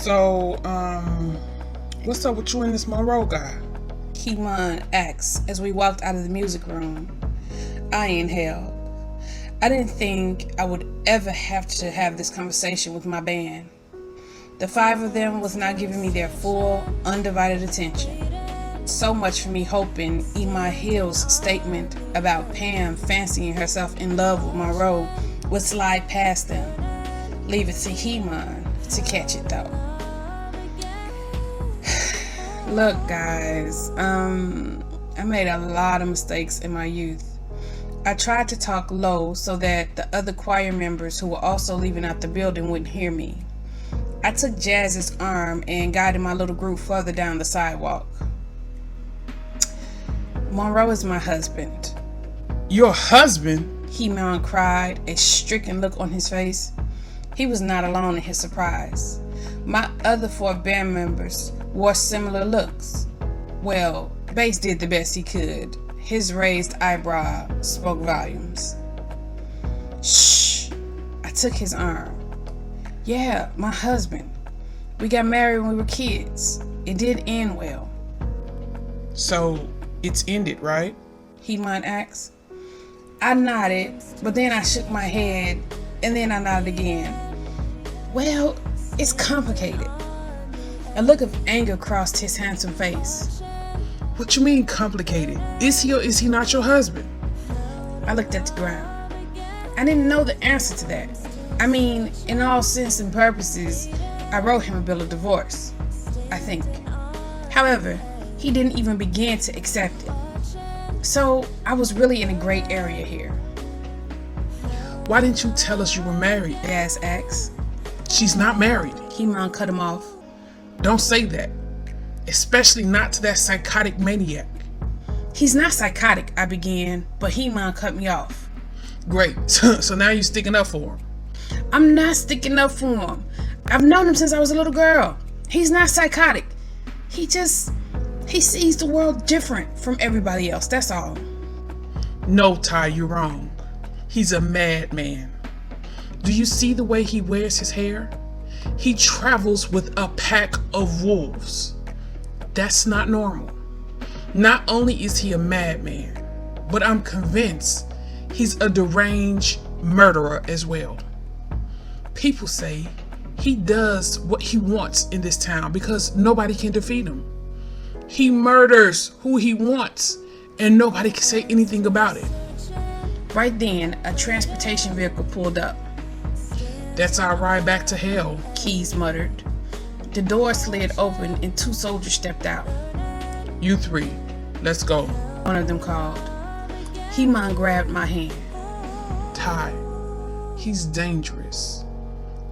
So, what's up with you and this Monroe guy? Kemon asked as we walked out of the music room. I inhaled. I didn't think I would ever have to have this conversation with my band. The five of them was not giving me their full, undivided attention. So much for me hoping Ema Hill's statement about Pam fancying herself in love with Monroe would slide past them. Leave it to Kemon to catch it though. Look guys, I made a lot of mistakes in my youth. I tried to talk low so that the other choir members who were also leaving out the building wouldn't hear me. I took Jazz's arm and guided my little group further down the sidewalk. Monroe is my husband. Your husband? Kemon cried, a stricken look on his face. He was not alone in his surprise. My other 4 band members wore similar looks. Well, Bass did the best he could. His raised eyebrow spoke volumes. Shh! I took his arm. Yeah, my husband. We got married when we were kids. It did end well. So, it's ended, right? Kemon asked. I nodded, but then I shook my head, and then I nodded again. Well, it's complicated. A look of anger crossed his handsome face. What you mean complicated? Is he or is he not your husband? I looked at the ground. I didn't know the answer to that. I mean, in all sense and purposes, I wrote him a bill of divorce, I think. However, he didn't even begin to accept it. So I was really in a gray area here. Why didn't you tell us you were married? Jazz asked. She's not married. Kemon cut him off. Don't say that. Especially not to that psychotic maniac. He's not psychotic, I began, but Kemon cut me off. Great. So now you're sticking up for him. I'm not sticking up for him. I've known him since I was a little girl. He's not psychotic. He sees the world different from everybody else, that's all. No, Ty, you're wrong. He's a madman. Do you see the way he wears his hair? He travels with a pack of wolves. That's not normal. Not only is he a madman, but I'm convinced he's a deranged murderer as well. People say he does what he wants in this town because nobody can defeat him. He murders who he wants, and nobody can say anything about it. Right then, a transportation vehicle pulled up. That's our ride back to hell, Keys muttered. The door slid open and 2 soldiers stepped out. You 3, let's go, one of them called. Kemon grabbed my hand. Ty, he's dangerous.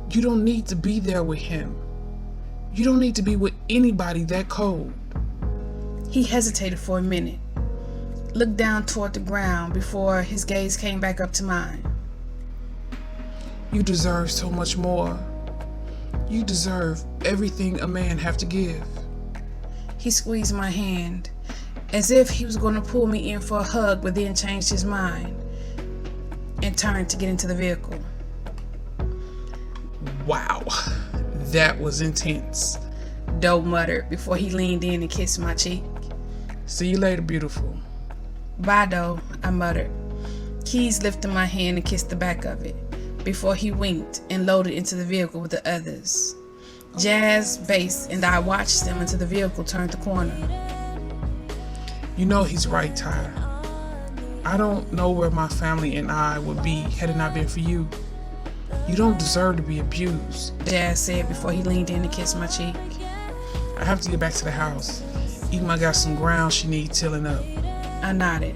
You don't need to be there with him. You don't need to be with anybody that cold. He hesitated for a minute, looked down toward the ground before his gaze came back up to mine. You deserve so much more. You deserve everything a man have to give. He squeezed my hand, as if he was going to pull me in for a hug, but then changed his mind and turned to get into the vehicle. Wow, that was intense, Doe muttered before he leaned in and kissed my cheek. See you later, beautiful. Bye, Doe, I muttered. Keys lifted my hand and kissed the back of it before he winked and loaded into the vehicle with the others. Jazz, Bass, and I watched them until the vehicle turned the corner. You know he's right, Ty. I don't know where my family and I would be had it not been for you. You don't deserve to be abused, Jazz said before he leaned in and kissed my cheek. I have to get back to the house. Ema got some ground she needs tilling up. I nodded.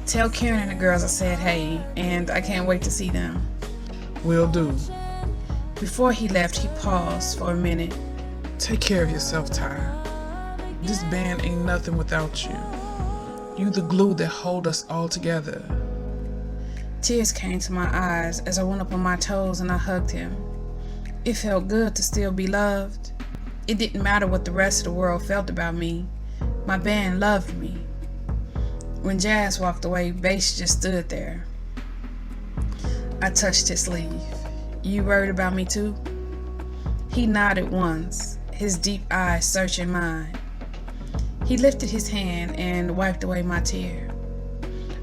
Tell Karen and the girls I said hey, and I can't wait to see them. Will do. Before he left, he paused for a minute. Take care of yourself, Ty. This band ain't nothing without you. You the glue that hold us all together. Tears came to my eyes as I went up on my toes and I hugged him. It felt good to still be loved. It didn't matter what the rest of the world felt about me. My band loved me. When Jazz walked away, Bass just stood there. I touched his sleeve. You worried about me too? He nodded once, his deep eyes searching mine. He lifted his hand and wiped away my tear.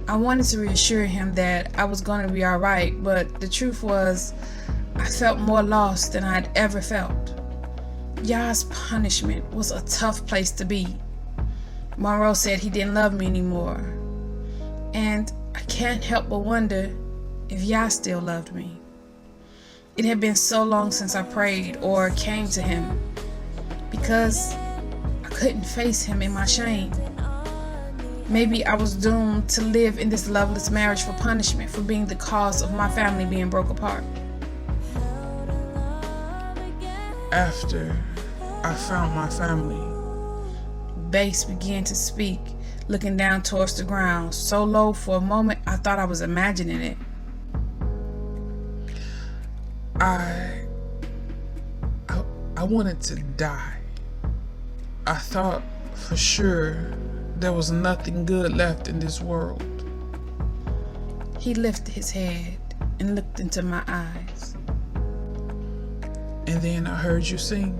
I wanted to reassure him that I was going to be all right, but the truth was, I felt more lost than I'd ever felt. Yah's punishment was a tough place to be. Monroe said he didn't love me anymore, and I can't help but wonder if Yah still loved me. It had been so long since I prayed or came to him because I couldn't face him in my shame. Maybe I was doomed to live in this loveless marriage for punishment for being the cause of my family being broke apart. After I found my family, Bass began to speak, looking down towards the ground, so low for a moment I thought I was imagining it. I wanted to die. I thought for sure there was nothing good left in this world. He lifted his head and looked into my eyes. And then I heard you sing.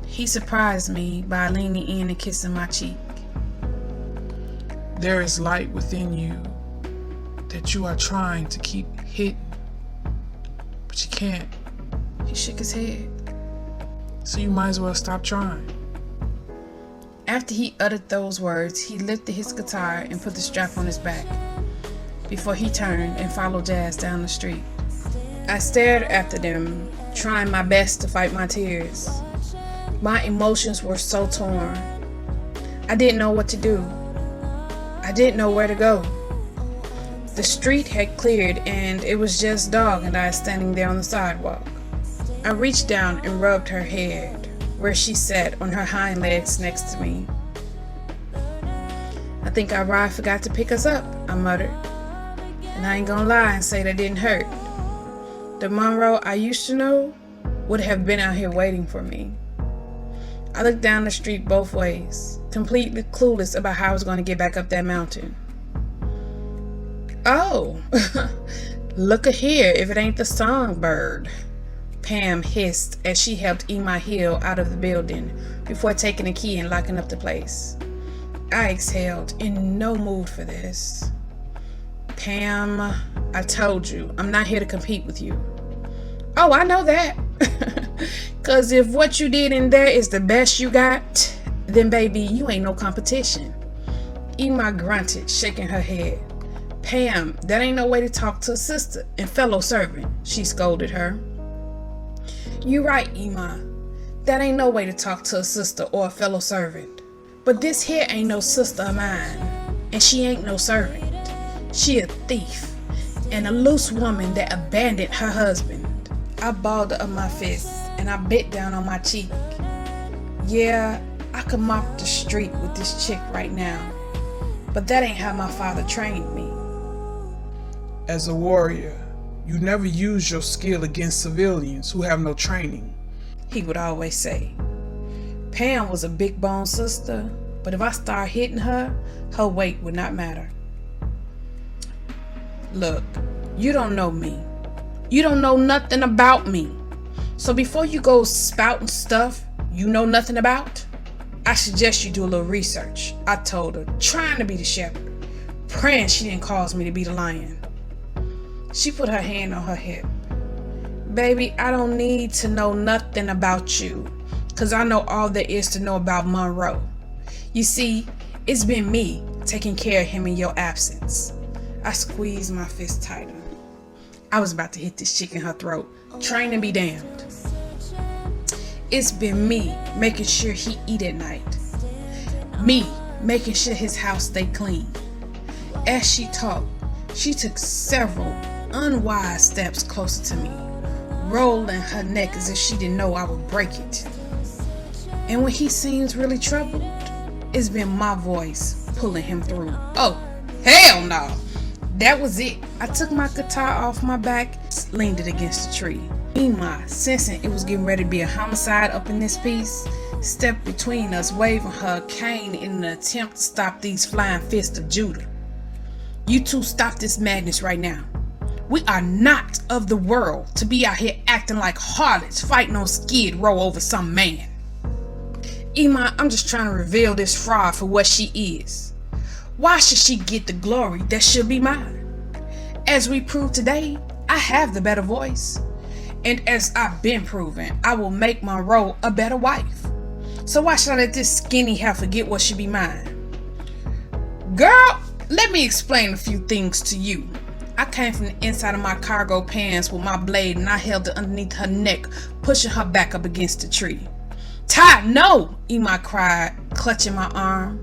He surprised me by leaning in and kissing my cheek. There is light within you that you are trying to keep hidden, but you can't. He shook his head. So you might as well stop trying. After he uttered those words, he lifted his guitar and put the strap on his back before he turned and followed Jazz down the street. I stared after them, trying my best to fight my tears. My emotions were so torn. I didn't know what to do. I didn't know where to go. The street had cleared and it was just Dog and I standing there on the sidewalk. I reached down and rubbed her head where she sat on her hind legs next to me. "I think our ride forgot to pick us up," I muttered. And I ain't gonna lie and say that didn't hurt. The Monroe I used to know would have been out here waiting for me. I looked down the street both ways, completely clueless about how I was going to get back up that mountain. "Oh, look a here if it ain't the songbird," Pam hissed as she helped Ema Hill out of the building before taking the key and locking up the place. I exhaled, in no mood for this. "Pam, I told you, I'm not here to compete with you." "Oh, I know that. 'Cause if what you did in there is the best you got, then baby, you ain't no competition." Ema grunted, shaking her head. "Pam, that ain't no way to talk to a sister and fellow servant," she scolded her. "You right, Ema. That ain't no way to talk to a sister or a fellow servant. But this here ain't no sister of mine, and she ain't no servant. She a thief, and a loose woman that abandoned her husband." I balled up my fist, and I bit down on my cheek. Yeah, I could mop the street with this chick right now, but that ain't how my father trained me. As a warrior, you never use your skill against civilians who have no training, he would always say. Pam was a big bone sister, but if I start hitting her, her weight would not matter. "Look, you don't know me. You don't know nothing about me. So before you go spouting stuff you know nothing about, I suggest you do a little research," I told her, trying to be the shepherd, praying she didn't cause me to be the lion. She put her hand on her hip. "Baby, I don't need to know nothing about you, 'cause I know all there is to know about Monroe. You see, it's been me taking care of him in your absence." I squeezed my fist tighter. I was about to hit this chick in her throat, trying to be damned. "It's been me making sure he eat at night. Me making sure his house stay clean." As she talked, she took several unwise steps closer to me, rolling her neck as if she didn't know I would break it. And when he seems really troubled, it's been my voice pulling him through. Oh, hell no! That was it. I took my guitar off my back, leaned it against the tree. Ema, sensing it was getting ready to be a homicide up in this piece, stepped between us, waving her cane in an attempt to stop these flying fists of Judah. "You two stop this madness right now. We are not of the world to be out here acting like harlots fighting on Skid Row over some man. Iman, I'm just trying to reveal this fraud for what she is. Why should she get the glory that should be mine? As we proved today, I have the better voice. And as I've been proven, I will make Monroe a better wife. So why should I let this skinny heifer get what should be mine? Girl, let me explain a few things to you. I came from the inside of my cargo pants with my blade and I held it underneath her neck, pushing her back up against the tree. Ty, no! Iman cried, clutching my arm.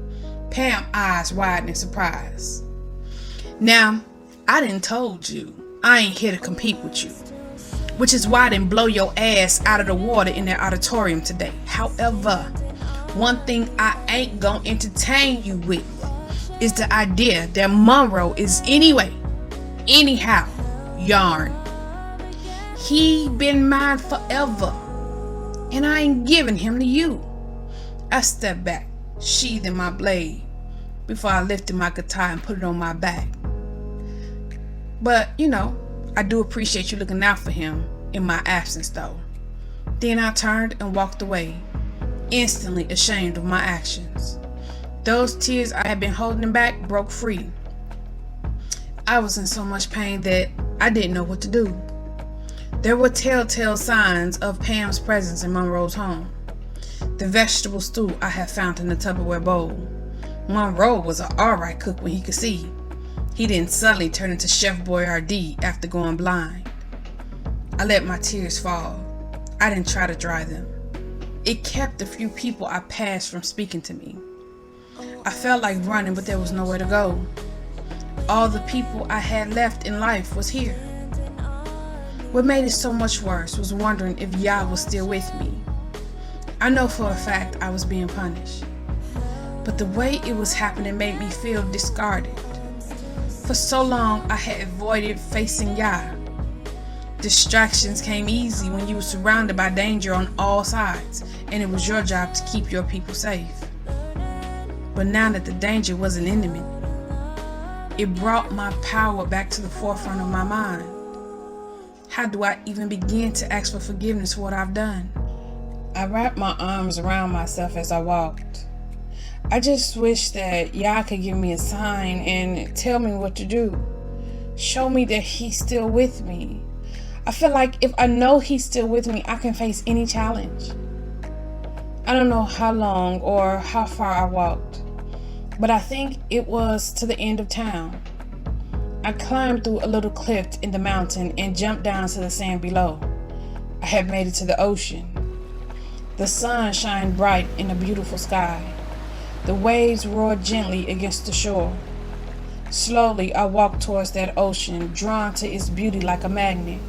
Pam eyes wide in surprise. Now, I done told you, I ain't here to compete with you. Which is why I didn't blow your ass out of the water in that auditorium today. However, one thing I ain't gonna entertain you with is the idea that Monroe is anyhow, yarn. He been mine forever, and I ain't giving him to you. I stepped back, sheathing my blade, before I lifted my guitar and put it on my back. But, I do appreciate you looking out for him in my absence though. Then I turned and walked away, instantly ashamed of my actions. Those tears I had been holding back broke free. I was in so much pain that I didn't know what to do. There were telltale signs of Pam's presence in Monroe's home. The vegetable stew I had found in the Tupperware bowl. Monroe was an alright cook when he could see. He didn't suddenly turn into Chef Boyardee after going blind. I let my tears fall. I didn't try to dry them. It kept the few people I passed from speaking to me. I felt like running, but there was nowhere to go. All the people I had left in life was here. What made it so much worse was wondering if Yah was still with me. I know for a fact I was being punished, but the way it was happening made me feel discarded. For so long I had avoided facing Yah. Distractions came easy when you were surrounded by danger on all sides, and it was your job to keep your people safe. But now that the danger wasn't imminent, it brought my power back to the forefront of my mind. How do I even begin to ask for forgiveness for what I've done? I wrapped my arms around myself as I walked. I just wish that Yah could give me a sign and tell me what to do. Show me that he's still with me. I feel like if I know he's still with me, I can face any challenge. I don't know how long or how far I walked, but I think it was to the end of town. I climbed through a little cliff in the mountain and jumped down to the sand below. I had made it to the ocean. The sun shined bright in a beautiful sky. The waves roared gently against the shore. Slowly, I walked towards that ocean, drawn to its beauty like a magnet.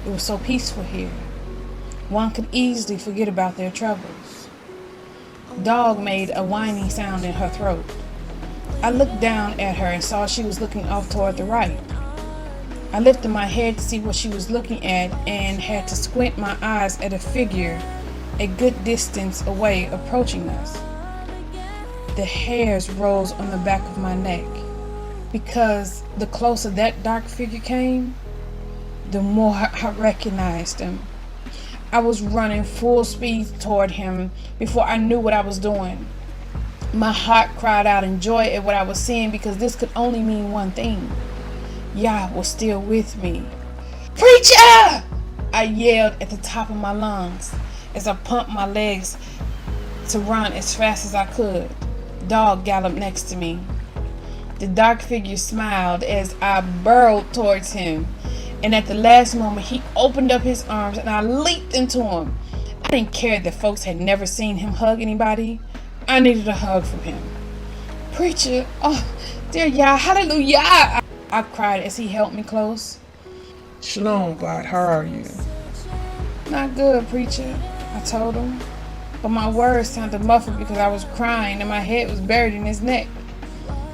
It was so peaceful here. One could easily forget about their troubles. Dog made a whining sound in her throat. I looked down at her and saw she was looking off toward the right. I lifted my head to see what she was looking at and had to squint my eyes at a figure a good distance away approaching us. The hairs rose on the back of my neck because the closer that dark figure came, the more I recognized him. I was running full speed toward him before I knew what I was doing. My heart cried out in joy at what I was seeing because this could only mean one thing. Yah was still with me. Preacher! I yelled at the top of my lungs as I pumped my legs to run as fast as I could. Dog galloped next to me. The dark figure smiled as I burrowed towards him, and at the last moment he opened up his arms and I leaped into him. I didn't care that folks had never seen him hug anybody. I needed a hug from him. Preacher, oh dear Yah, hallelujah! I cried as he held me close. Shalom, God, how are you? Not good, preacher, I told him. But my words sounded muffled because I was crying and my head was buried in his neck.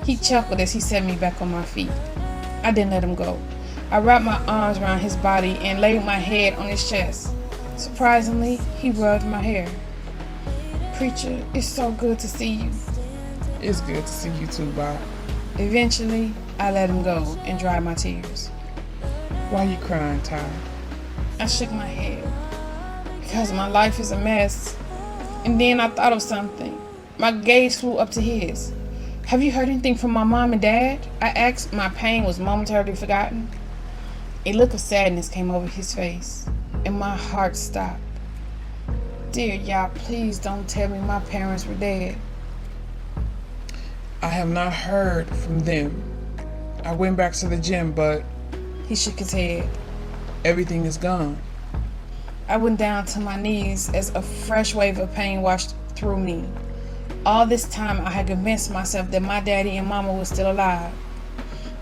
He chuckled as he set me back on my feet. I didn't let him go. I wrapped my arms around his body and laid my head on his chest. Surprisingly, he rubbed my hair. Preacher, it's so good to see you. It's good to see you too, Bob. Eventually, I let him go and dried my tears. Why you crying, Ty? I shook my head. Because my life is a mess. And then I thought of something. My gaze flew up to his. Have you heard anything from my mom and dad? I asked. My pain was momentarily forgotten. A look of sadness came over his face, and my heart stopped. Dear Yah, please don't tell me my parents were dead. I have not heard from them. I went back to the gym, but He shook his head. everything is gone. I went down to my knees as a fresh wave of pain washed through me. All this time I had convinced myself that my daddy and mama were still alive.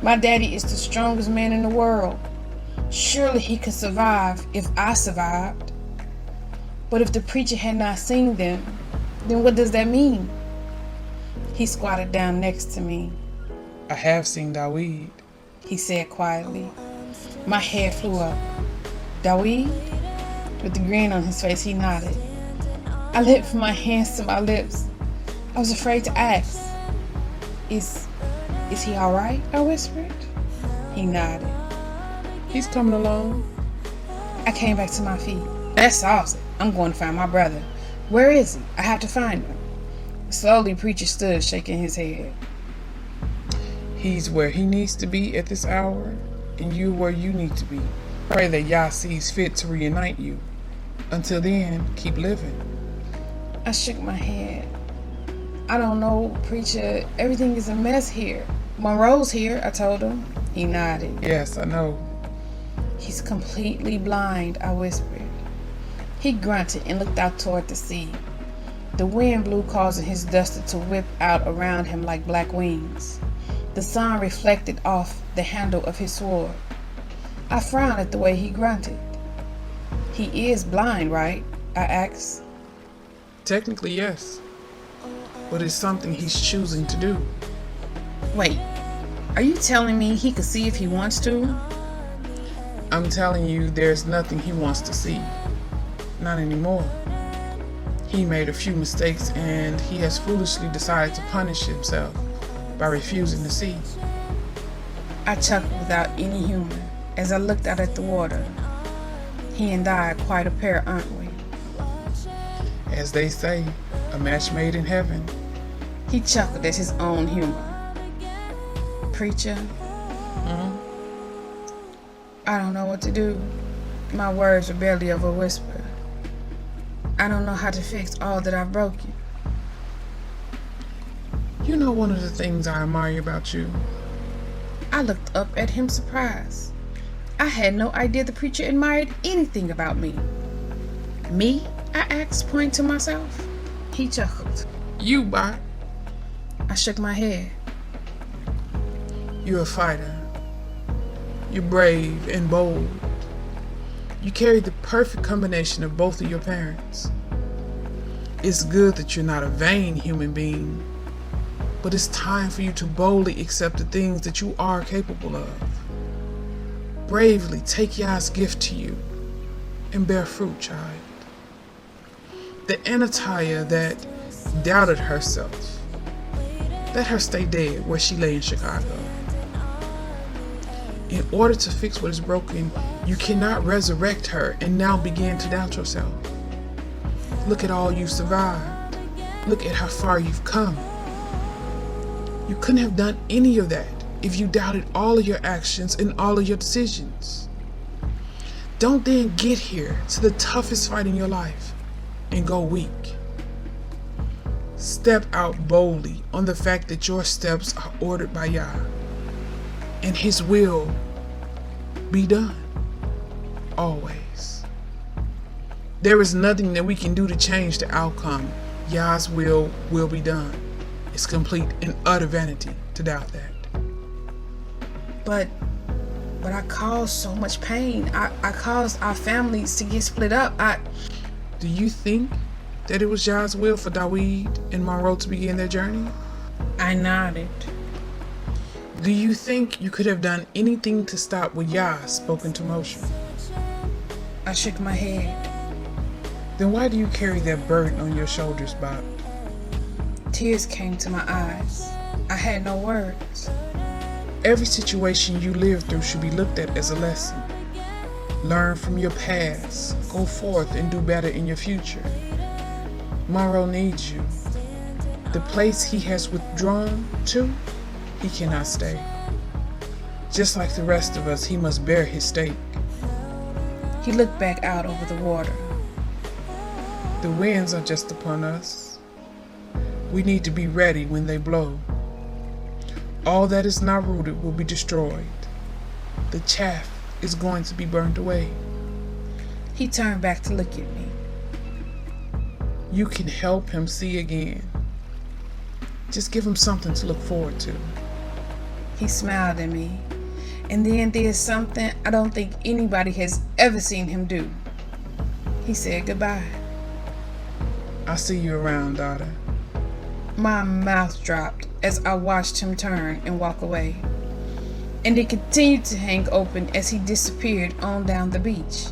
My daddy is the strongest man in the world. Surely he could survive if I survived. But if the preacher had not seen them, then what does that mean? He squatted down next to me. I have seen Dawid. He said quietly. My head flew up. Dawid? With a grin on his face, he nodded. I lifted my hands to my lips. I was afraid to ask. Is he all right? I whispered. He nodded. He's coming along. I came back to my feet. That solves it. I'm going to find my brother. Where is he? I have to find him. Slowly, preacher stood, shaking his head. He's where he needs to be at this hour, and you're where you need to be. Pray that Yah sees fit to reunite you. Until then, keep living. I shook my head. I don't know, preacher. Everything is a mess here. Monroe's here, I told him. He nodded. Yes, I know. He's completely blind, I whispered. He grunted and looked out toward the sea. The wind blew, causing his duster to whip out around him like black wings. The sun reflected off the handle of his sword. I frowned at the way he grunted. He is blind, right? I asked. Technically, yes. But it's something he's choosing to do. Wait, are you telling me he could see if he wants to? I'm telling you, there's nothing he wants to see. Not anymore. He made a few mistakes and he has foolishly decided to punish himself by refusing to see. I chuckled without any humor as I looked out at the water. He and I are quite a pair, aren't we? As they say, a match made in heaven. He chuckled at his own humor. Preacher, I don't know what to do. My words were barely of a whisper. I don't know how to fix all that I've broken. You know one of the things I admire about you? I looked up at him surprised. I had no idea the preacher admired anything about me. Me? I asked, pointing to myself. He chuckled. You, Bart. I shook my head. You're a fighter. You're brave and bold. You carry the perfect combination of both of your parents. It's good that you're not a vain human being, but it's time for you to boldly accept the things that you are capable of. Bravely take Yah's gift to you and bear fruit, child. The AnatiYah that doubted herself, let her stay dead where she lay in Chicago. In order to fix what is broken, you cannot resurrect her and now begin to doubt yourself. Look at all you survived. Look at how far you've come. You couldn't have done any of that if you doubted all of your actions and all of your decisions. Don't then get here to the toughest fight in your life and go weak. Step out boldly on the fact that your steps are ordered by Yah, and His will be done. Always. There is nothing that we can do to change the outcome. Yah's will be done. It's complete and utter vanity to doubt that. But I caused so much pain. I caused our families to get split up. Do you think that it was Yah's will for Dawid and Monroe to begin their journey? I nodded. Do you think you could have done anything to stop what Yah spoke into motion? I shook my head. Then why do you carry that burden on your shoulders, Bob? Tears came to my eyes. I had no words. Every situation you live through should be looked at as a lesson. Learn from your past. Go forth and do better in your future. Monroe needs you. The place he has withdrawn to, he cannot stay. Just like the rest of us, he must bear his stake. He looked back out over the water. The winds are just upon us. We need to be ready when they blow. All that is not rooted will be destroyed. The chaff is going to be burned away. He turned back to look at me. You can help him see again. Just give him something to look forward to. He smiled at me, and then did something I don't think anybody has ever seen him do. He said goodbye. I'll see you around, daughter. My mouth dropped as I watched him turn and walk away, and it continued to hang open as he disappeared on down the beach.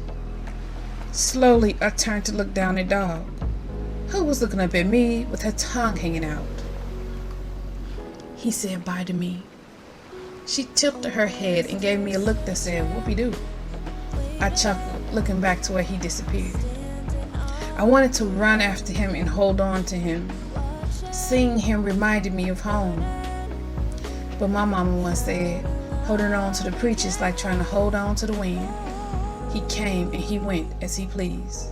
Slowly, I turned to look down at Dog, who was looking up at me with her tongue hanging out. He said bye to me. She tilted her head and gave me a look that said, whoopee-doo. I chuckled, looking back to where he disappeared. I wanted to run after him and hold on to him. Seeing him reminded me of home. But my mama once said, holding on to the preacher is like trying to hold on to the wind. He came and he went as he pleased.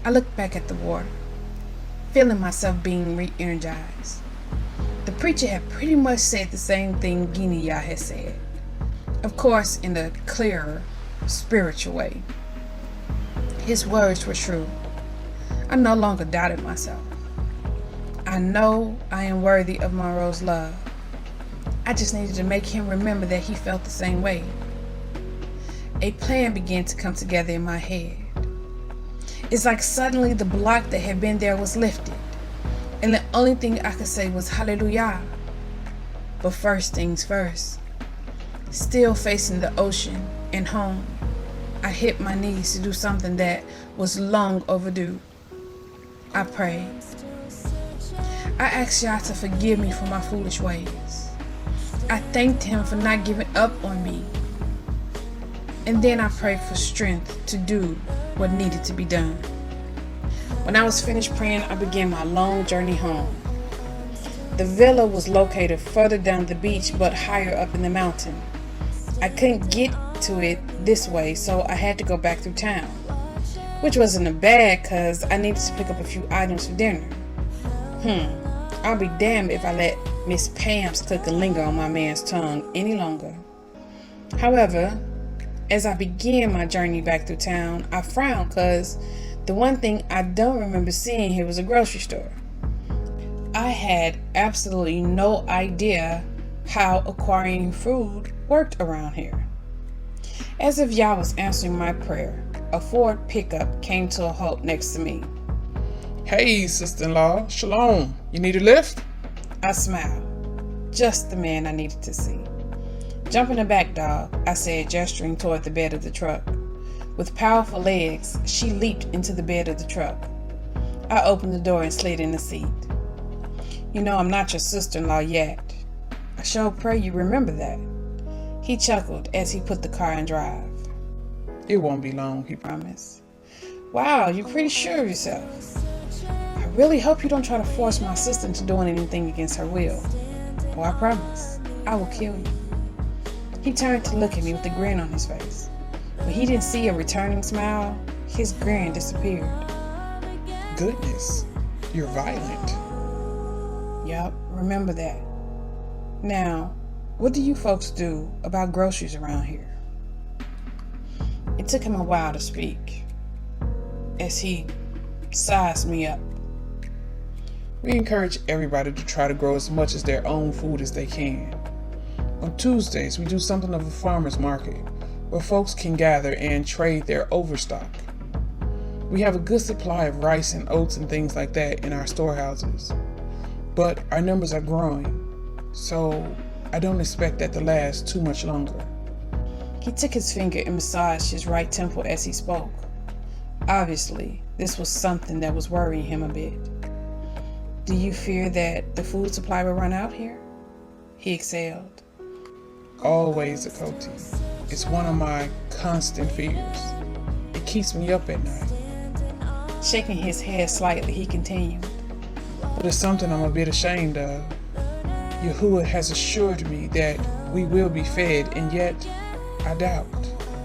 I looked back at the water, feeling myself being re-energized. The preacher had pretty much said the same thing AnatiYah had said. Of course, in a clearer, spiritual way. His words were true. I no longer doubted myself. I know I am worthy of Monroe's love. I just needed to make him remember that he felt the same way. A plan began to come together in my head. It's like suddenly the block that had been there was lifted, and the only thing I could say was hallelujah. But first things first. Still facing the ocean and home, I hit my knees to do something that was long overdue. I prayed. I asked Yah to forgive me for my foolish ways. I thanked him for not giving up on me. And then I prayed for strength to do what needed to be done. When I was finished praying, I began my long journey home. The villa was located further down the beach but higher up in the mountain. I couldn't get to it this way, so I had to go back through town, which wasn't a bad because I needed to pick up a few items for dinner. I'll be damned if I let Miss Pam's cooking linger on my man's tongue any longer. However, as I began my journey back through town, I frowned because the one thing I don't remember seeing here was a grocery store. I had absolutely no idea how acquiring food worked around here. As if Yah was answering my prayer, a Ford pickup came to a halt next to me. Hey, sister-in-law, Shalom. You need a lift? I smiled. Just the man I needed to see. Jump in the back, dog, I said, gesturing toward the bed of the truck. With powerful legs, she leaped into the bed of the truck. I opened the door and slid in the seat. You know I'm not your sister-in-law yet. I sure pray you remember that. He chuckled as he put the car in drive. It won't be long, he promised. Wow, you're pretty sure of yourself. I really hope you don't try to force my sister into doing anything against her will. Oh, I promise, I will kill you. He turned to look at me with a grin on his face. When he didn't see a returning smile, his grin disappeared. Goodness, you're violent. Yup, remember that. Now, what do you folks do about groceries around here? It took him a while to speak, as he sized me up. We encourage everybody to try to grow as much as their own food as they can. On Tuesdays, we do something of a farmer's market, where folks can gather and trade their overstock. We have a good supply of rice and oats and things like that in our storehouses, but our numbers are growing, so I don't expect that to last too much longer. He took his finger and massaged his right temple as he spoke. Obviously, this was something that was worrying him a bit. Do you fear that the food supply will run out here? He exhaled. always a coati. It's one of my constant fears. It keeps me up at night. Shaking his head slightly, he continued. But it's something I'm a bit ashamed of. Yahuwah has assured me that we will be fed, and yet I doubt.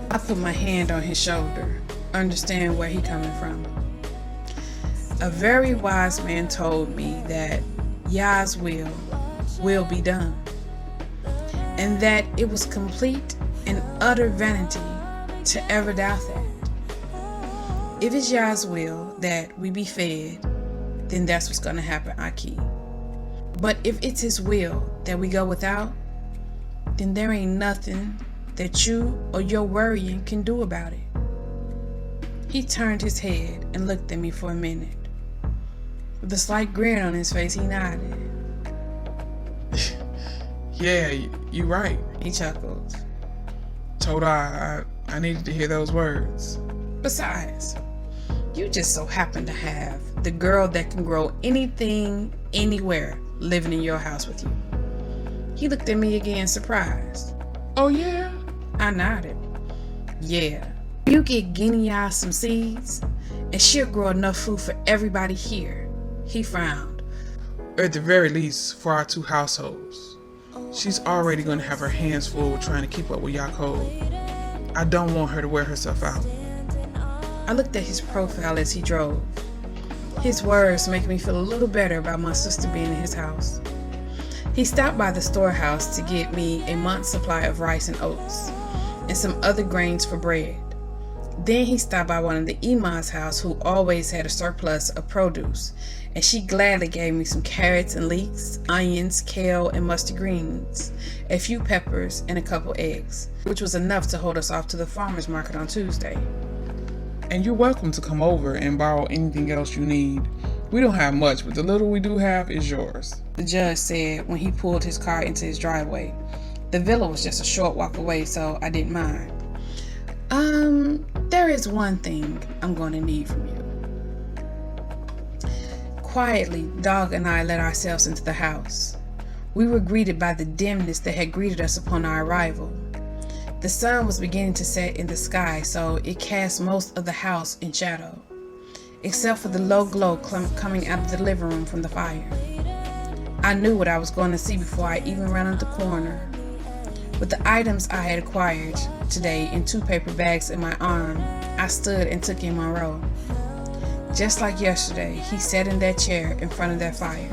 I put my hand on his shoulder, understand where he coming from. A very wise man told me that Yah's will be done, and that it was complete and utter vanity to ever doubt that. If it's Yah's will that we be fed, then that's what's going to happen, Aki. But if it's his will that we go without, then there ain't nothing that you or your worrying can do about it. He turned his head and looked at me for a minute. With a slight grin on his face, he nodded. Yeah, you're right. He chuckled. Told I needed to hear those words. Besides, you just so happen to have the girl that can grow anything, anywhere, living in your house with you. He looked at me again, surprised. Oh yeah? I nodded. Yeah. You get Guinea some seeds, and she'll grow enough food for everybody here. He frowned. At the very least, for our two households. She's already going to have her hands full with trying to keep up with Yaakov. I don't want her to wear herself out. I looked at his profile as he drove. His words make me feel a little better about my sister being in his house. He stopped by the storehouse to get me a month's supply of rice and oats, and some other grains for bread. Then he stopped by one of the Ima's house, who always had a surplus of produce, and she gladly gave me some carrots and leeks, onions, kale, and mustard greens, a few peppers, and a couple eggs, which was enough to hold us off to the farmer's market on Tuesday. And you're welcome to come over and borrow anything else you need. We don't have much, but the little we do have is yours, the judge said when he pulled his car into his driveway. The villa was just a short walk away, so I didn't mind. There is one thing I'm going to need from you. Quietly, Dog and I let ourselves into the house. We were greeted by the dimness that had greeted us upon our arrival. The sun was beginning to set in the sky, so it cast most of the house in shadow, except for the low glow coming out of the living room from the fire. I knew what I was going to see before I even rounded the corner. With the items I had acquired today in 2 paper bags in my arm, I stood and took in Monroe. Just like yesterday, he sat in that chair in front of that fire.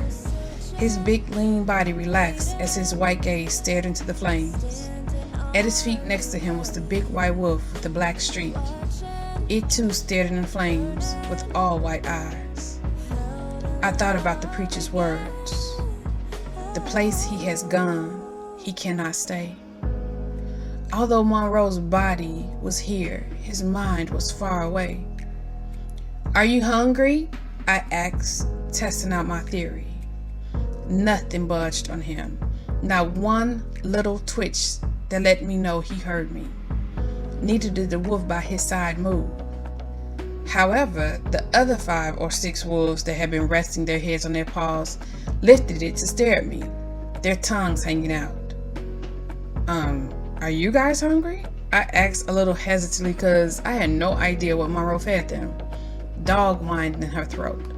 His big lean body relaxed as his white gaze stared into the flames. At his feet next to him was the big white wolf with the black streak. It too stared in the flames with all white eyes. I thought about the preacher's words. The place he has gone, he cannot stay. Although Monroe's body was here, his mind was far away. Are you hungry? I asked, testing out my theory. Nothing budged on him. Not one little twitch that let me know he heard me. Neither did the wolf by his side move. However, the other 5 or 6 wolves that had been resting their heads on their paws lifted it to stare at me, their tongues hanging out. Are you guys hungry? I asked a little hesitantly because I had no idea what Monroe fed them. Dog whined in her throat.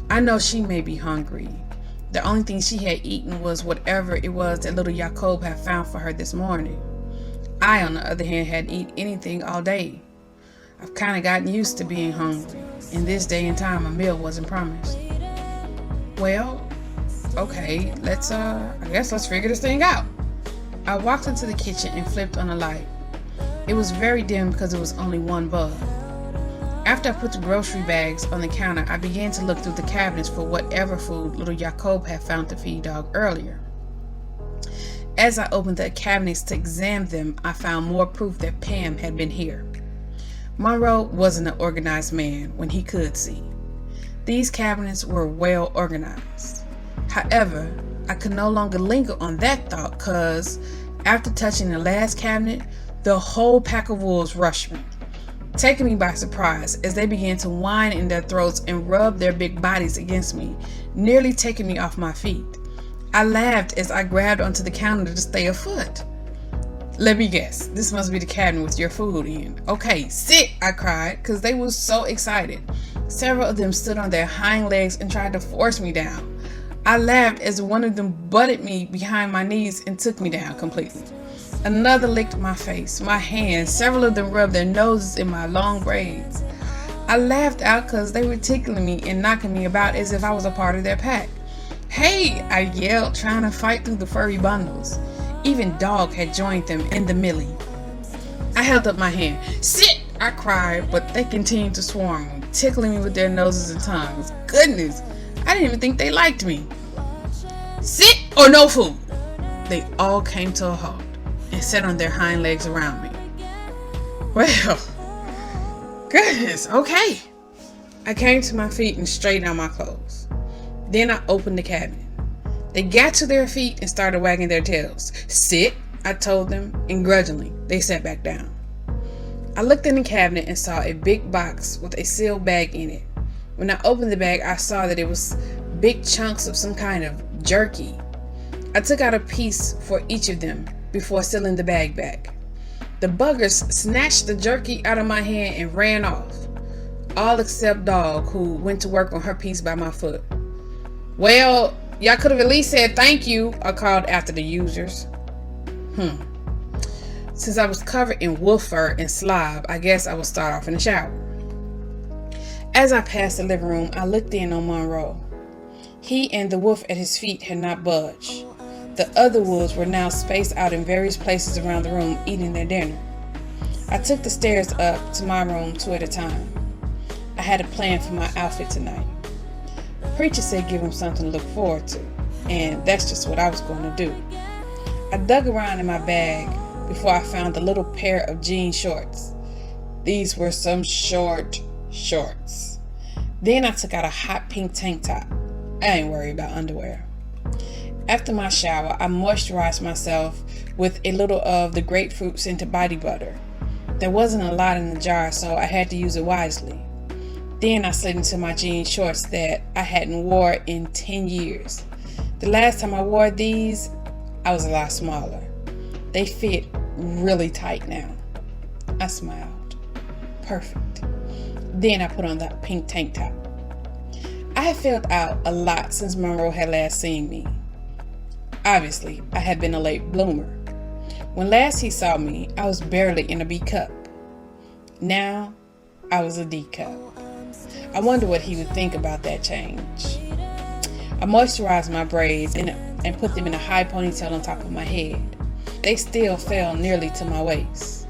I know she may be hungry. The only thing she had eaten was whatever it was that little Jacob had found for her this morning. I, on the other hand, hadn't eaten anything all day. I've kind of gotten used to being hungry. In this day and time, a meal wasn't promised. Well, okay, I guess let's figure this thing out. I walked into the kitchen and flipped on a light. It was very dim because it was only one bulb. After I put the grocery bags on the counter, I began to look through the cabinets for whatever food little Jacob had found to feed Dog earlier. As I opened the cabinets to examine them, I found more proof that Pam had been here. Monroe wasn't an organized man when he could see. These cabinets were well organized. However, I could no longer linger on that thought because after touching the last cabinet, the whole pack of wolves rushed me, taking me by surprise as they began to whine in their throats and rub their big bodies against me, nearly taking me off my feet. I laughed as I grabbed onto the counter to stay afoot. Let me guess. This must be the cabinet with your food in. Okay, sit, I cried, because they were so excited. Several of them stood on their hind legs and tried to force me down. I laughed as one of them butted me behind my knees and took me down completely. Another licked my face, my hands. Several of them rubbed their noses in my long braids. I laughed out because they were tickling me and knocking me about as if I was a part of their pack. Hey, I yelled, trying to fight through the furry bundles. Even Dog had joined them in the melee. I held up my hand. Sit, I cried, but they continued to swarm me, tickling me with their noses and tongues. Goodness, I didn't even think they liked me. Sit or no food. They all came to a halt and sat on their hind legs around me. Well, goodness, okay. I came to my feet and straightened out my clothes. Then I opened the cabinet. They got to their feet and started wagging their tails. Sit, I told them, and grudgingly, they sat back down. I looked in the cabinet and saw a big box with a sealed bag in it. When I opened the bag, I saw that it was big chunks of some kind of jerky. I took out a piece for each of them before sealing the bag back. The buggers snatched the jerky out of my hand and ran off, all except Dog, who went to work on her piece by my foot. Well, y'all could have at least said thank you, I called after the users. Since I was covered in wolf fur and slob, I guess I would start off in the shower. As I passed the living room, I looked in on Monroe. He and the wolf at his feet had not budged. The other wolves were now spaced out in various places around the room eating their dinner. I took the stairs up to my room 2 at a time. I had a plan for my outfit tonight. Preacher said give him something to look forward to, and that's just what I was going to do. I dug around in my bag before I found a little pair of jean shorts. These were some short shorts. Then I took out a hot pink tank top. I ain't worried about underwear. After my shower, I moisturized myself with a little of the grapefruit scented body butter. There wasn't a lot in the jar, so I had to use it wisely. Then I slid into my jean shorts that I hadn't worn in 10 years. The last time I wore these, I was a lot smaller. They fit really tight now. I smiled. Perfect. Then I put on that pink tank top. I had filled out a lot since Monroe had last seen me. Obviously, I had been a late bloomer. When last he saw me, I was barely in a B cup. Now, I was a D cup. I wonder what he would think about that change. I moisturized my braids and put them in a high ponytail on top of my head. They still fell nearly to my waist.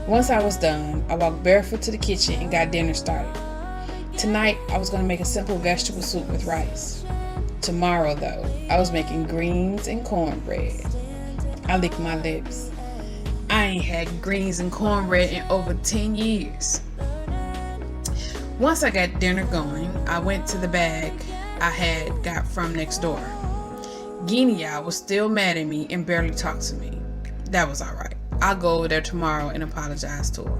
Once I was done, I walked barefoot to the kitchen and got dinner started. Tonight, I was going to make a simple vegetable soup with rice. Tomorrow, though, I was making greens and cornbread. I licked my lips. I ain't had greens and cornbread in over 10 years. Once I got dinner going, I went to the bag I had got from next door. AnatiYah was still mad at me and barely talked to me. That was alright. I'll go over there tomorrow and apologize to her.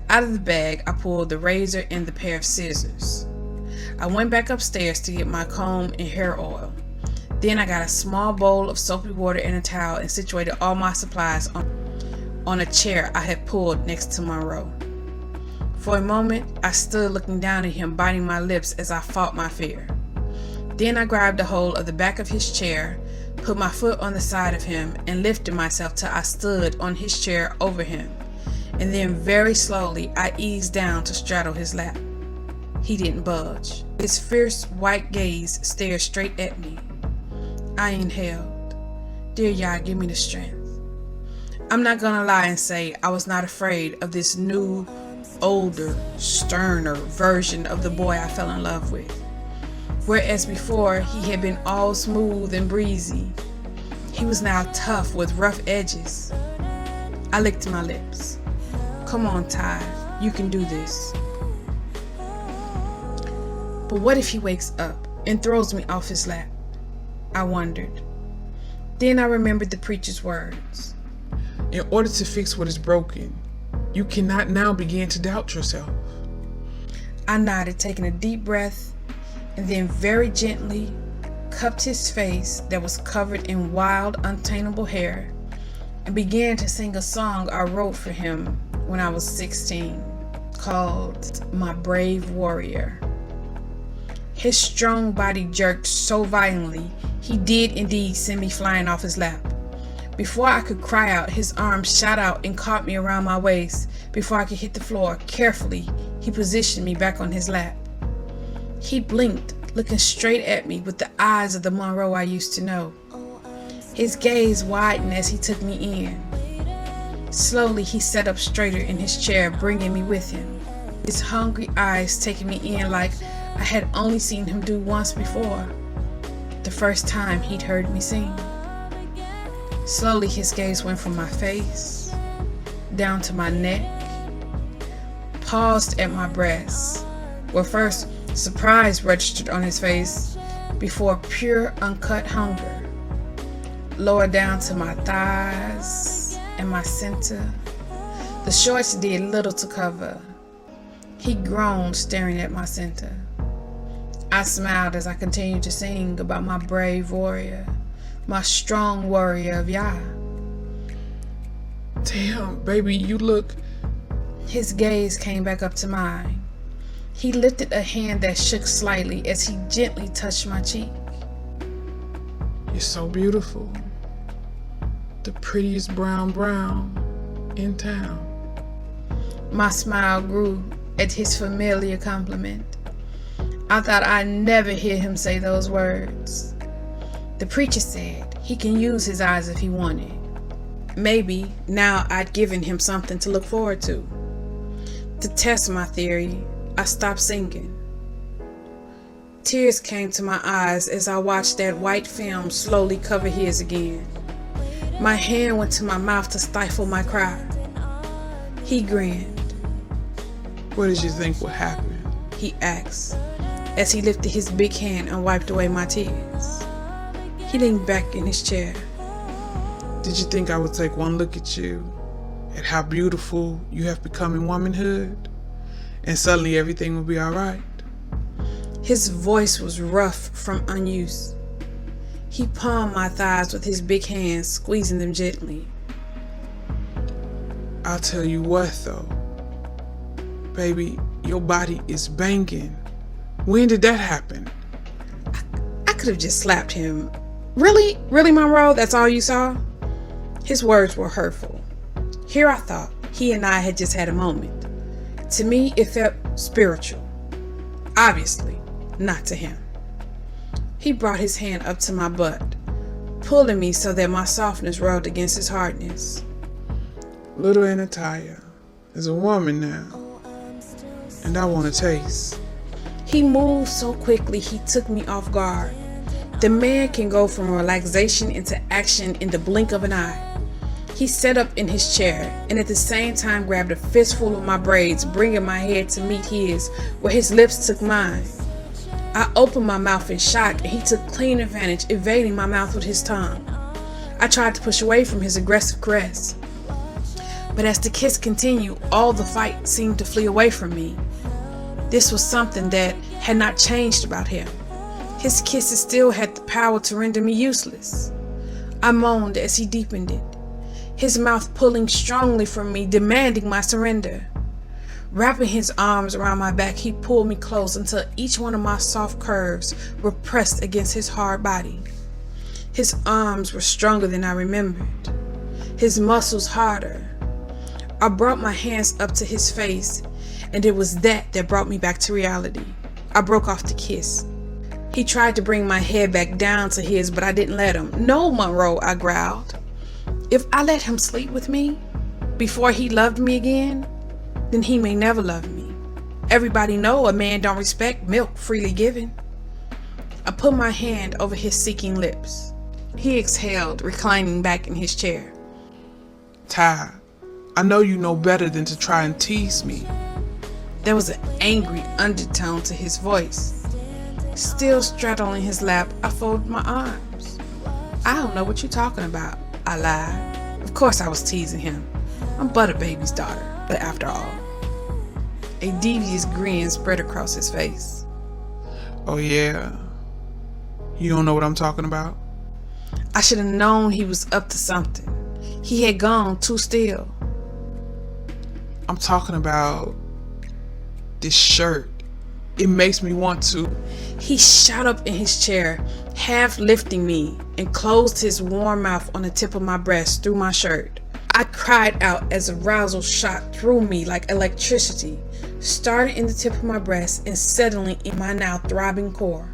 Out of the bag, I pulled the razor and the pair of scissors. I went back upstairs to get my comb and hair oil. Then I got a small bowl of soapy water and a towel and situated all my supplies on a chair I had pulled next to Monroe. For a moment, I stood looking down at him, biting my lips as I fought my fear. Then I grabbed a hold of the back of his chair, put my foot on the side of him, and lifted myself till I stood on his chair over him. And then very slowly, I eased down to straddle his lap. He didn't budge. His fierce white gaze stared straight at me. I inhaled. Dear Yah, give me the strength. I'm not gonna lie and say I was not afraid of this new, older, sterner version of the boy I fell in love with. Whereas before he had been all smooth and breezy, he was now tough with rough edges. I licked my lips. Come on, Ty, you can do this. But what if he wakes up and throws me off his lap? I wondered. Then I remembered the preacher's words. In order to fix what is broken, you cannot now begin to doubt yourself. I nodded, taking a deep breath, and then very gently cupped his face that was covered in wild, untamable hair and began to sing a song I wrote for him when I was 16, called My Brave Warrior. His strong body jerked so violently, he did indeed send me flying off his lap. Before I could cry out, his arms shot out and caught me around my waist. Before I could hit the floor, carefully, he positioned me back on his lap. He blinked, looking straight at me with the eyes of the Monroe I used to know. His gaze widened as he took me in. Slowly, he sat up straighter in his chair, bringing me with him, his hungry eyes taking me in like I had only seen him do once before, the first time he'd heard me sing. Slowly, his gaze went from my face, down to my neck, paused at my breasts, where first surprise registered on his face, before pure uncut hunger, lower down to my thighs and my center. The shorts did little to cover. He groaned, staring at my center. I smiled as I continued to sing about my brave warrior, my strong warrior of Yah. Damn, baby, you look... His gaze came back up to mine. He lifted a hand that shook slightly as he gently touched my cheek. You're so beautiful. The prettiest brown in town. My smile grew at his familiar compliment. I thought I'd never hear him say those words. The preacher said he can use his eyes if he wanted. Maybe now I'd given him something to look forward to. To test my theory, I stopped singing. Tears came to my eyes as I watched that white film slowly cover his again. My hand went to my mouth to stifle my cry. He grinned. What did you think would happen? He asked, as he lifted his big hand and wiped away my tears. He leaned back in his chair. Did you think I would take one look at you, at how beautiful you have become in womanhood, and suddenly everything would be all right? His voice was rough from unuse. He palmed my thighs with his big hands, squeezing them gently. I'll tell you what though, baby, your body is banging. When did that happen? I could have just slapped him. Really, Monroe, that's all you saw? His words were hurtful. Here I thought he and I had just had a moment. To me, it felt spiritual. Obviously, not to him. He brought his hand up to my butt, pulling me so that my softness rubbed against his hardness. Little AnatiYah is a woman now, and I want to taste. He moved so quickly he took me off guard. The man can go from relaxation into action in the blink of an eye. He sat up in his chair and at the same time grabbed a fistful of my braids, bringing my head to meet his, where his lips took mine. I opened my mouth in shock and he took clean advantage, evading my mouth with his tongue. I tried to push away from his aggressive caress, but as the kiss continued, all the fight seemed to flee away from me. This was something that had not changed about him. His kisses still had the power to render me useless. I moaned as he deepened it, his mouth pulling strongly from me, demanding my surrender. Wrapping his arms around my back, he pulled me close until each one of my soft curves were pressed against his hard body. His arms were stronger than I remembered, his muscles harder. I brought my hands up to his face, and it was that brought me back to reality. I broke off the kiss. He tried to bring my head back down to his, but I didn't let him. No, Monroe, I growled. If I let him sleep with me before he loved me again, then he may never love me. Everybody know a man don't respect milk freely given. I put my hand over his seeking lips. He exhaled, reclining back in his chair. Ty, I know you know better than to try and tease me. There was an angry undertone to his voice. Still straddling his lap, I folded my arms. I don't know what you're talking about, I lied. Of course I was teasing him. I'm but a baby's daughter, but after all. A devious grin spread across his face. Oh yeah? You don't know what I'm talking about? I should have known he was up to something. He had gone too still. I'm talking about this shirt. It makes me want to. He shot up in his chair, half lifting me, and closed his warm mouth on the tip of my breast through my shirt. I cried out as arousal shot through me like electricity, starting in the tip of my breast and settling in my now throbbing core.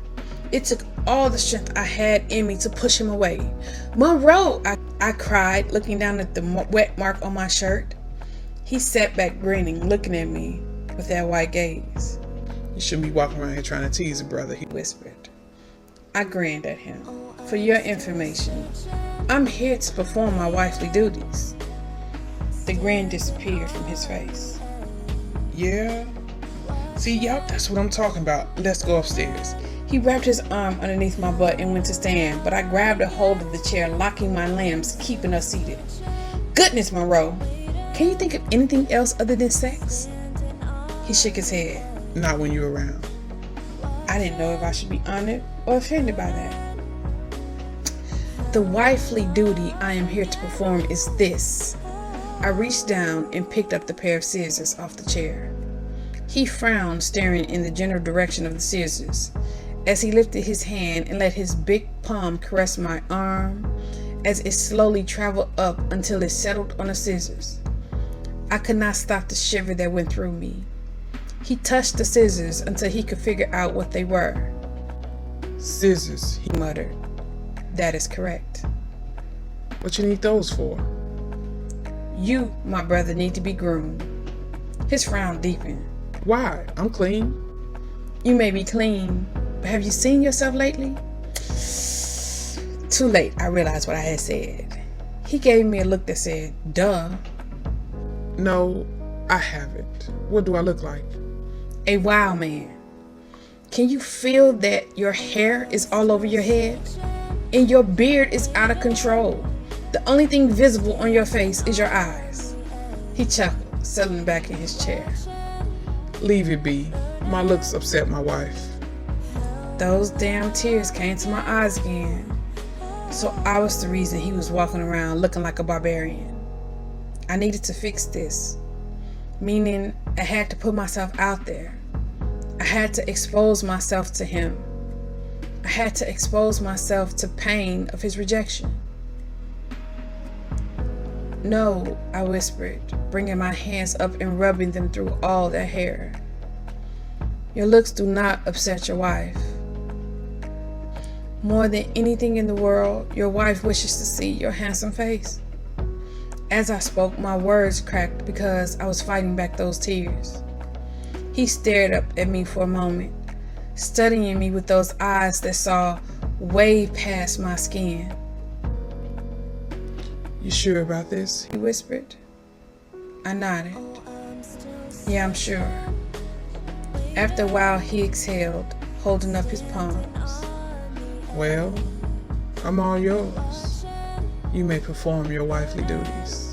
It took all the strength I had in me to push him away. "Monroe!" I cried, looking down at the wet mark on my shirt. He sat back grinning, looking at me with that white gaze. You shouldn't be walking around here trying to tease a brother, he whispered. I grinned at him. "For your information, I'm here to perform my wifely duties." The grin disappeared from his face. Yeah? See, yup, that's what I'm talking about. Let's go upstairs. He wrapped his arm underneath my butt and went to stand, but I grabbed a hold of the chair, locking my limbs, keeping us seated. "Goodness, Monroe, can you think of anything else other than sex?" He shook his head. "Not when you're around." I didn't know if I should be honored or offended by that. "The wifely duty I am here to perform is this." I reached down and picked up the pair of scissors off the chair. He frowned, staring in the general direction of the scissors, as he lifted his hand and let his big palm caress my arm as it slowly traveled up until it settled on the scissors. I could not stop the shiver that went through me. He touched the scissors until he could figure out what they were. "Scissors," he muttered. "That is correct." "What you need those for?" "You, my brother, need to be groomed." His frown deepened. "Why? I'm clean." "You may be clean, but have you seen yourself lately?" Too late, I realized what I had said. He gave me a look that said, "Duh." "No, I haven't. What do I look like?" "A wild man. Can you feel that your hair is all over your head? And your beard is out of control. The only thing visible on your face is your eyes." He chuckled, settling back in his chair. "Leave it be. My looks upset my wife." Those damn tears came to my eyes again. So I was the reason he was walking around looking like a barbarian. I needed to fix this. Meaning, I had to put myself out there. I had to expose myself to him. I had to expose myself to pain of his rejection. "No," I whispered, bringing my hands up and rubbing them through all their hair. "Your looks do not upset your wife. More than anything in the world, your wife wishes to see your handsome face." As I spoke, my words cracked because I was fighting back those tears. He stared up at me for a moment, studying me with those eyes that saw way past my skin. "You sure about this?" he whispered. I nodded. "Yeah, I'm sure." After a while, he exhaled, holding up his palms. "Well, I'm all yours. You may perform your wifely duties."